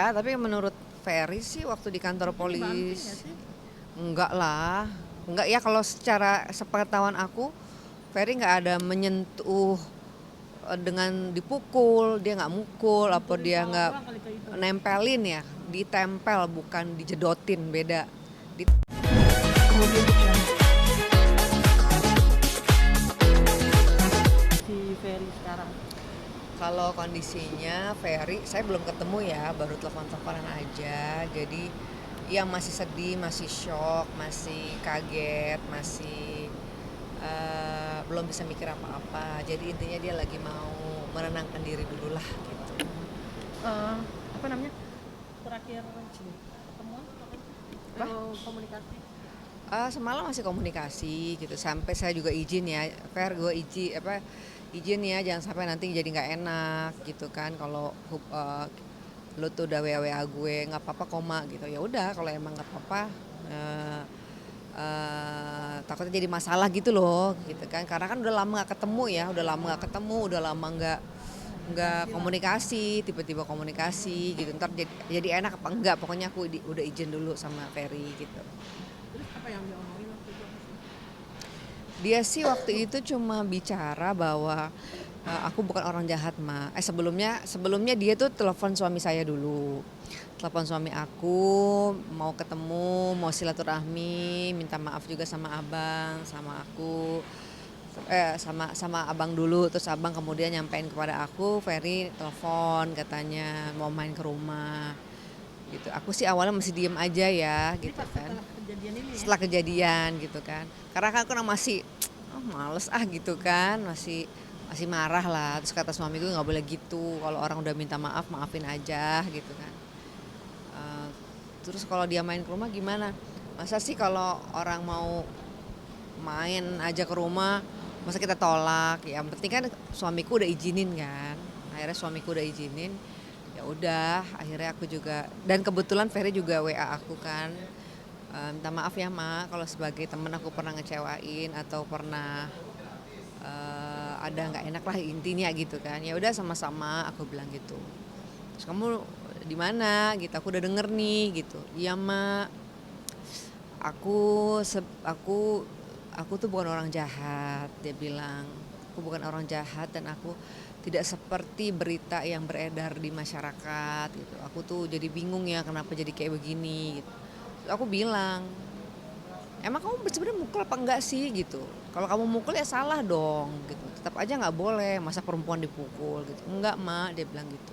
Iya, tapi menurut Ferry sih waktu di kantor Mungkin dibanting ya polisi sih? enggak lah. Enggak ya, kalau secara sepengetahuan aku Ferry nggak ada menyentuh dengan dipukul, dia nggak mukul, apa Benturin dia pala nggak doang kali ke itu. nempelin ya, ditempel bukan dijedotin, beda. Si Ferry sekarang. Kalau kondisinya Ferry, saya belum ketemu ya, baru telepon-teleponan aja. Jadi ya masih sedih, masih shock, masih kaget, masih belum bisa mikir apa-apa. Jadi intinya dia lagi mau menenangkan diri dulu lah gitu. Eh, apa namanya? Terakhir ketemuan kapan sih? Apa? Komunikasi. Semalam masih komunikasi gitu, sampai saya juga izin ya, Fer, gue izin ya, jangan sampai nanti jadi nggak enak gitu kan, kalau lu tuh udah WA gue nggak apa-apa koma gitu, ya udah kalau emang nggak apa-apa, eh, takutnya jadi masalah gitu loh gitu kan, karena kan udah lama nggak ketemu ya, udah lama nggak ketemu, udah lama nggak komunikasi, tiba-tiba komunikasi gitu, ntar jadi enak apa enggak, pokoknya aku udah izin dulu sama Ferry gitu. Terus apa yang dia omongin waktu itu apa sih? Dia sih waktu itu cuma bicara bahwa aku bukan orang jahat, Ma. Sebelumnya dia tuh telepon suami saya dulu. Telepon suami aku, mau ketemu, mau silaturahmi, minta maaf juga sama abang, sama aku. Sama abang dulu, terus abang kemudian nyampein kepada aku, Ferry telepon katanya mau main ke rumah gitu. Aku sih awalnya masih diem aja ya Ini gitu pas kan, setelah kejadian ini ya? setelah kejadian gitu kan, karena kan aku masih males gitu kan, masih masih marah lah. Terus kata suamiku nggak boleh gitu, kalau orang udah minta maaf maafin aja gitu kan. Eh, terus kalau dia main ke rumah gimana, masa sih kalau orang mau main aja ke rumah masa kita tolak, ya yang penting kan suamiku udah izinin kan, akhirnya suamiku udah izinin, ya udah akhirnya aku juga, dan kebetulan Ferry juga WA aku kan, minta maaf ya Ma kalau sebagai temen aku pernah ngecewain atau pernah ada nggak enak lah intinya gitu kan, ya udah sama-sama aku bilang gitu. Terus kamu di mana gitu, aku udah denger nih gitu. Iya Ma, aku aku tuh bukan orang jahat, dia bilang. Aku bukan orang jahat dan aku tidak seperti berita yang beredar di masyarakat gitu. Aku tuh jadi bingung ya kenapa jadi kayak begini gitu. Terus aku bilang, emang kamu sebenarnya mukul apa enggak sih gitu. Kalau kamu mukul ya salah dong gitu. Tetap aja nggak boleh, masa perempuan dipukul gitu. Enggak Ma, dia bilang gitu.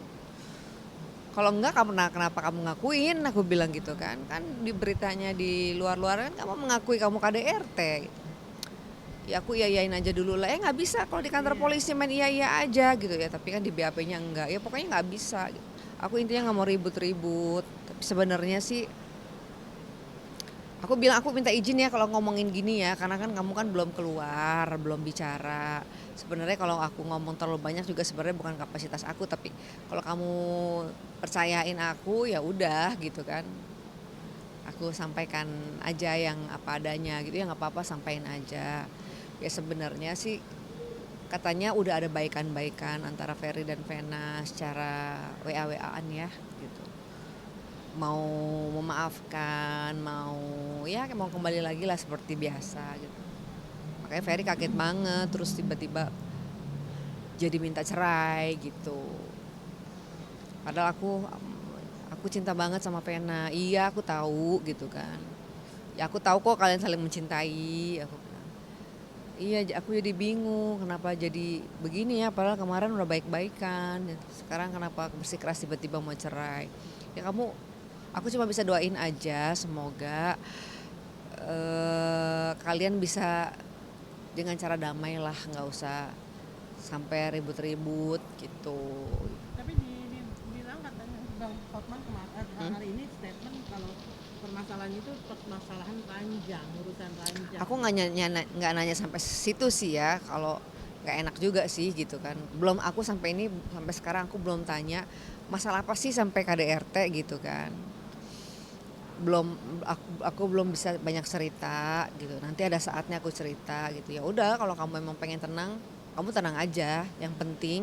Kalau enggak kamu, kenapa kamu ngakuin, aku bilang gitu kan. Kan di beritanya di luar-luar kan kamu mengakui kamu KDRT gitu. Ya aku iyain aja dulu lah, nggak bisa kalau di kantor Iya. polisi main iya aja gitu ya, tapi kan di BAP-nya enggak, ya pokoknya nggak bisa gitu. Aku intinya nggak mau ribut-ribut, tapi sebenarnya sih aku bilang aku minta izin ya kalau ngomongin gini ya, karena kan kamu kan belum keluar, belum bicara. Sebenarnya kalau aku ngomong terlalu banyak juga sebenarnya bukan kapasitas aku, tapi kalau kamu percayain aku ya udah gitu kan. Aku sampaikan aja yang apa adanya gitu ya, nggak apa-apa sampaikan aja. Ya sebenarnya sih katanya udah ada baikan-baikan antara Ferry dan Vena secara WA-WA-an ya gitu. Mau memaafkan, mau kembali lagi lah seperti biasa gitu. Makanya Ferry kaget banget, terus tiba-tiba jadi minta cerai gitu. Padahal aku cinta banget sama Vena. Iya, aku tahu gitu kan. Ya aku tahu kok kalian saling mencintai, aku bilang. Iya, aku jadi bingung kenapa jadi begini ya, padahal kemarin udah baik-baikan. Sekarang kenapa bersikeras tiba-tiba mau cerai. Ya aku cuma bisa doain aja semoga kalian bisa dengan cara damai lah, nggak usah sampai ribut-ribut gitu. Tapi dibilang katanya Bang Hotman kemarin Hmm? hari ini statement kalau permasalahan itu permasalahan panjang, urusan panjang. Aku nggak nanya sampai situ sih ya, kalau nggak enak juga sih gitu kan. Belum, aku sampai sekarang aku belum tanya masalah apa sih sampai KDRT gitu kan. Belum, aku belum bisa banyak cerita gitu. Nanti ada saatnya aku cerita gitu. Ya udah kalau kamu memang pengen tenang, kamu tenang aja. Yang penting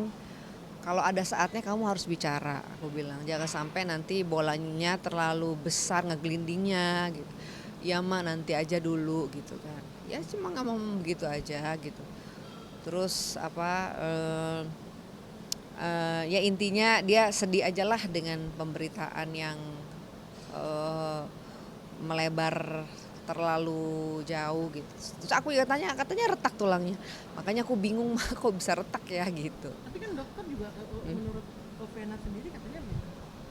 kalau ada saatnya kamu harus bicara, aku bilang. Jangan sampai nanti bolanya terlalu besar ngegelindingnya gitu. Ya mah nanti aja dulu gitu kan. Ya cuma ngomong begitu aja gitu. Terus ya intinya dia sedih aja lah dengan pemberitaan yang eh, melebar terlalu jauh gitu. Terus aku juga tanya, katanya retak tulangnya. Makanya aku bingung kok bisa retak ya gitu. Tapi kan dokter juga menurut Vena sendiri katanya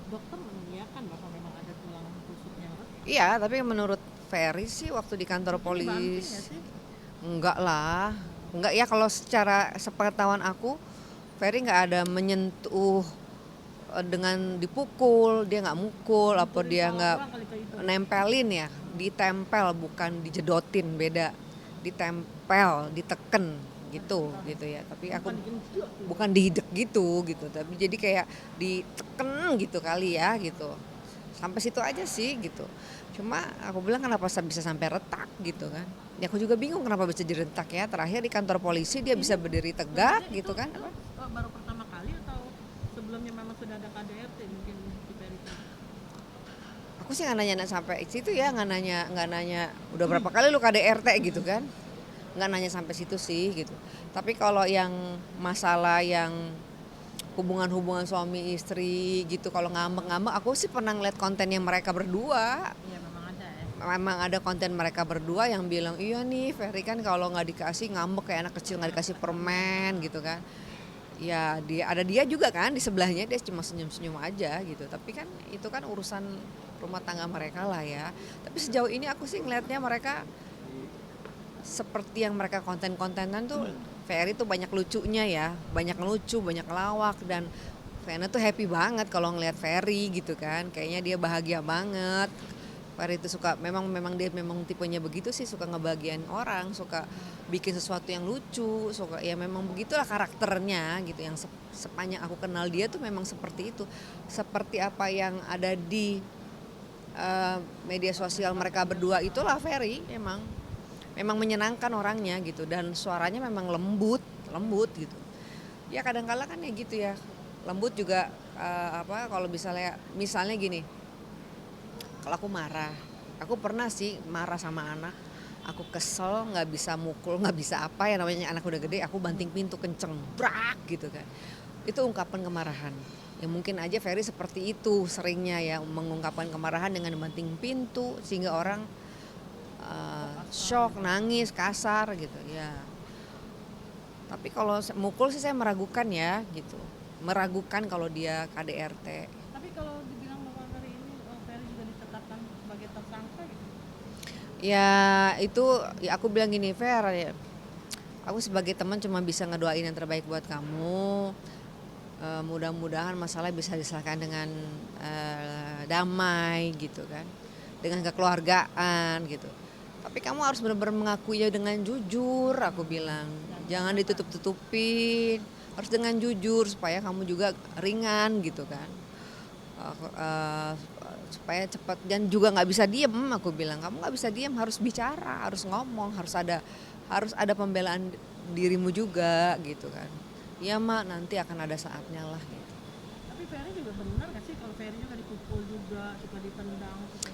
dokter mengiyakan bahwa memang ada tulang rusuk yang retak. Iya, tapi menurut Ferry sih waktu di kantor Itu dibanting polisi, ya sih? enggak lah. Enggak ya, kalau secara sepengetahuan aku, Ferry nggak ada menyentuh dengan dipukul, dia nggak mukul, apa Benturin dia kepala nggak orang kali ke itu. nempelin ya, ditempel bukan dijedotin, beda. Ditempel, diteken gitu ya. Tapi aku Bukan digenjot. bukan dihidek gitu, tapi jadi kayak diteken gitu kali ya gitu. Sampai situ aja sih gitu. Cuma aku bilang kenapa bisa sampai retak gitu kan. Ya aku juga bingung kenapa bisa jadi retak ya. Terakhir di kantor polisi dia bisa berdiri tegak Sebenarnya gitu kan. itu baru pertama kali atau sebelumnya memang sudah ada KDRT mungkin di Ferry? Aku sih nggak nanya sampai situ ya, nggak nanya udah berapa kali lu KDRT gitu kan. Nggak nanya sampai situ sih gitu. Tapi kalau yang masalah yang hubungan-hubungan suami istri gitu, kalau ngambek-ngambek, aku sih pernah ngeliat kontennya mereka berdua. Iya memang ada ya. Memang ada konten mereka berdua yang bilang, iya nih Ferry kan kalau nggak dikasih ngambek kayak anak kecil nggak dikasih permen gitu kan. Ya dia juga kan di sebelahnya, dia cuma senyum-senyum aja gitu. Tapi kan itu kan urusan rumah tangga mereka lah ya. Tapi sejauh ini aku sih ngelihatnya mereka seperti yang mereka konten-kontenan tuh, Ferry tuh banyak lucunya ya, banyak lucu, banyak lawak, dan Vena tuh happy banget kalau ngelihat Ferry gitu kan, kayaknya dia bahagia banget. Ferry itu suka, memang dia memang tipenya begitu sih, suka ngebahagiain orang, suka bikin sesuatu yang lucu, suka ya memang begitulah karakternya gitu. Yang sepanjang aku kenal dia tuh memang seperti itu, seperti apa yang ada di media sosial mereka berdua itulah Ferry memang menyenangkan orangnya gitu, dan suaranya memang lembut gitu. Ya kadang-kala kan ya gitu ya, lembut juga kalau misalnya gini, kalau aku marah, aku pernah sih marah sama anak, aku kesel, nggak bisa mukul, nggak bisa apa ya, namanya anak udah gede, aku banting pintu kenceng, brak gitu kan. Itu ungkapan kemarahan. Ya mungkin aja Ferry seperti itu seringnya ya, mengungkapkan kemarahan dengan banting pintu sehingga orang shock, nangis, kasar gitu ya. Tapi kalau mukul sih saya meragukan ya gitu. Meragukan kalau dia KDRT. Tapi kalau dibilang bahwa hari ini Ferry juga ditetapkan sebagai tersangka gitu. Ya itu ya aku bilang gini, Fer ya, aku sebagai teman cuma bisa ngedoain yang terbaik buat kamu. Mudah-mudahan masalah bisa diselesaikan dengan damai gitu kan, dengan kekeluargaan gitu. Tapi kamu harus benar-benar mengakuinya dengan jujur, aku bilang. Jangan ditutup-tutupin, harus dengan jujur supaya kamu juga ringan gitu kan. Supaya cepat, dan juga nggak bisa diem, aku bilang. Kamu nggak bisa diem, harus bicara, harus ngomong, harus ada pembelaan dirimu juga gitu kan. Ya mak, nanti akan ada saatnya lah gitu. Tapi Ferry juga benar nggak sih kalau Ferry juga dipukul juga, suka ditendang, suka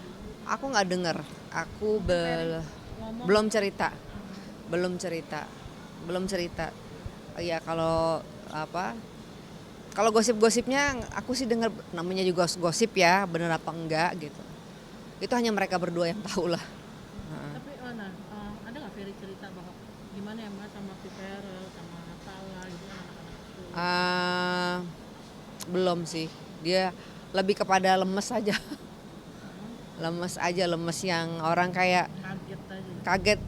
Aku nggak dengar, aku ngomong. belum cerita. Ya kalau kalau gosip-gosipnya aku sih dengar, namanya juga gosip ya, bener apa enggak gitu. Itu hanya mereka berdua yang tahu lah. Tapi ada nggak Ferry cerita bahwa gimana ya mas sama si Ferel sama Salah gitu anak-anak itu? Belum sih, dia lebih kepada lemes aja. Lemes yang orang kayak Kaget aja. kaget,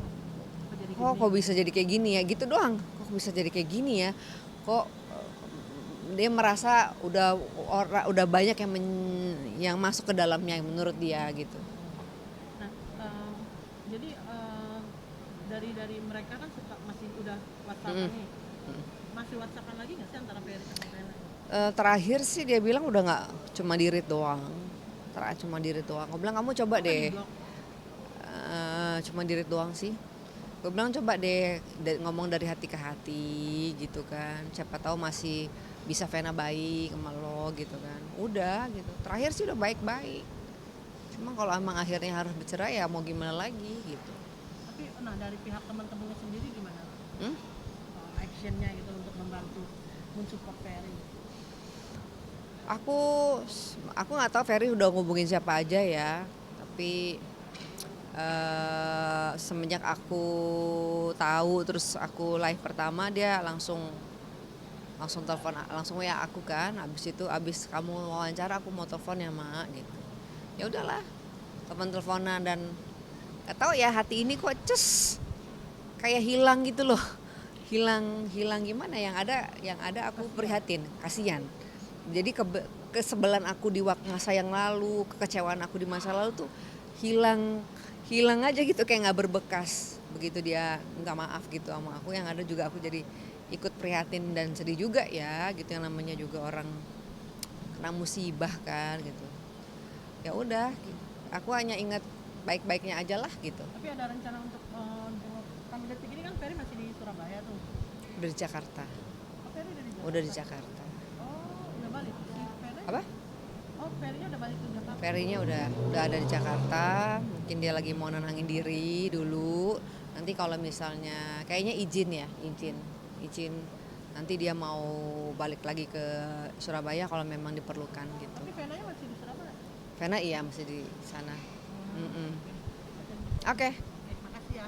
Jadi kok bisa jadi kayak gini ya, gitu doang. Kok bisa jadi kayak gini ya, kok dia merasa udah banyak yang masuk ke dalamnya menurut dia gitu. Nah, jadi dari mereka kan suka masih udah WhatsAppan nih. Masih WhatsAppan lagi nggak sih antara Ferry sama Vena? Terakhir sih dia bilang udah nggak, cuma di-read doang. Cuma di-read doang. Aku bilang kamu coba deh. Di blog. Cuma di-read doang sih. Gue bilang coba deh ngomong dari hati ke hati gitu kan. Siapa tahu masih bisa Vena baik sama lo gitu kan. Udah gitu. Terakhir sih udah baik-baik. Cuma kalau emang akhirnya harus bercerai ya mau gimana lagi gitu. Tapi nah dari pihak teman-temannya sendiri gimana? Hmm? Actionnya gitu untuk membantu mensupport Ferry. Aku nggak tahu Ferry udah ngubungin siapa aja ya. Tapi semenjak aku tahu terus aku live pertama dia langsung telepon langsung ya aku kan, abis kamu wawancara aku mau telepon ya mak gitu. Ya udahlah, teman teleponan dan nggak tahu ya hati ini kok kayak hilang gitu loh, hilang gimana, yang ada aku prihatin, kasihan. Jadi kesebelan aku di masa yang lalu, kekecewaan aku di masa lalu tuh hilang aja gitu, kayak nggak berbekas. Begitu dia nggak maaf gitu sama aku, yang ada juga aku jadi ikut prihatin dan sedih juga ya gitu, yang namanya juga orang kena musibah kan gitu. Ya udah, aku hanya ingat baik-baiknya aja lah gitu. Tapi ada rencana untuk sampai detik ini kan Ferry masih di Surabaya tuh. Udah di Jakarta. Oh, Ferry udah di Jakarta. Udah di Jakarta. Oh, udah balik. Si Ferry? Apa? Oh, Ferry-nya udah balik ke Jakarta. Ferry-nya udah ada di Jakarta. Mungkin dia lagi mau nenangin diri dulu. Nanti kalau misalnya kayaknya izin nanti dia mau balik lagi ke Surabaya kalau memang diperlukan gitu. Tapi Vena-nya masih di Surabaya? Karena iya masih di sana. Oke. Makasih ya.